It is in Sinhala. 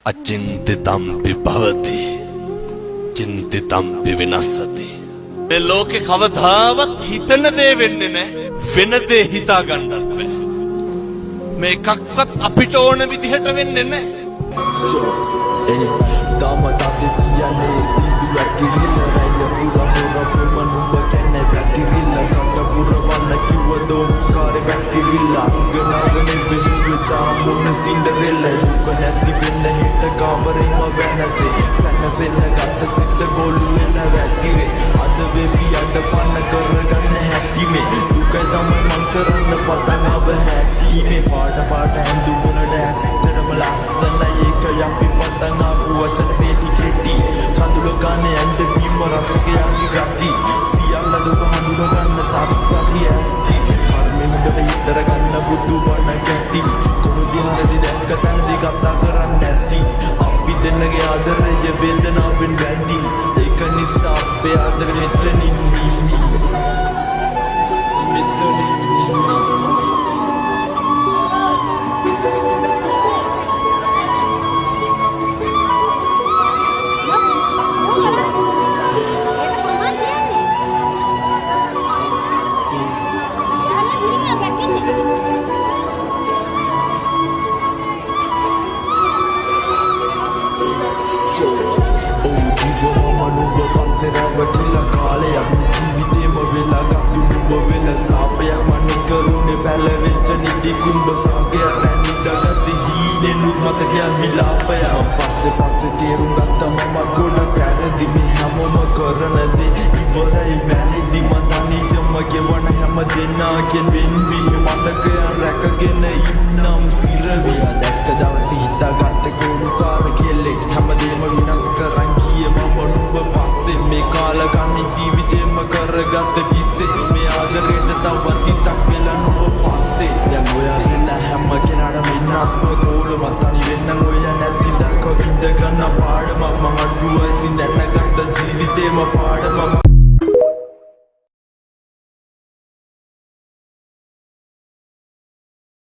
අචින්තිතම්පි භවති චින්තිතම්පි විනස්සති. මේ ලෝකේ කවදාවත් හිතන දේ වෙන්නේ නැහැ. වෙන දේ හිතා ගන්නත් බෑ. මේ එකක්වත් අපිට ඕන විදිහට වෙන්නේ නැහැ. Cinderella, duka නැති වෙන්න හිට කාමරේම වෙනසේ සැනසෙන්න ගත සිත ගොළු වෙන වැටිවේ අද වෙවි අඩ පන්න කරගන්න හැකිමේ දුකයි තමයි මං කරන්න පටන් අව හැකිමේ පාට පාට ඇඳුමුණට ඇත්තටම ලස්සනයි ඒක යපි පටන් ආපු වචන වේටි කෙටි කඳුල ගන්න ඇඳ වීම රචකයාගේ ගති සියල්ල දුක හඳුන ගන්න සත්‍යතිය කර්මෙ හොඳට හිතර ගන්න බුදු බණ කැටි හරදි දැක්ක තැනදි කතා කරන්න නැති අපි දෙන්නගේ ආදරය වේදනාවෙන් වැඩි ඒක නිසා අපේ ආදරය මෙතනින් රවටිලා කාලයක් ජීවිතේම වෙලා ගතු නුඹ වෙන සාපයක් මන කරුණේ පැලවෙච්ච නිදි කුඹ සාගය රැඳිදගති හීනෙනුත් මතකයන් විලාපය පස්සේ තේරුම් ගත්තා මම ගොඩක් වැරදි මේ හැමෝම කරන දේ ඉවරයි මැරෙදි මං තනියම ගෙවන හැම දෙනාගෙන් වෙන්වීම මතකයන් රැකගෙන ඉන්නම් සිරවිය දැක්ක දවසේ හිතාගත්ත ගොනුකාර කෙල්ලෙක් හැමදේම විනාශ කරන් ගියේ මම නුඹ පස්සේ මේ කාලකන්ණි ජීවිතේම කරගත්ත කිස්සේ මේ ආදරයට තවත් හිතක් වෙලා නුඹ පස්සේ දැන් ඔයා වෙන හැම කෙනාටම ඉන්නස්ව කෝල මතනි වෙන්න ඔය නැති දක විඳ ගන්න පාඩම මම අඩුවයි සින්දැනගත්ත ජීවිතේම පාඩම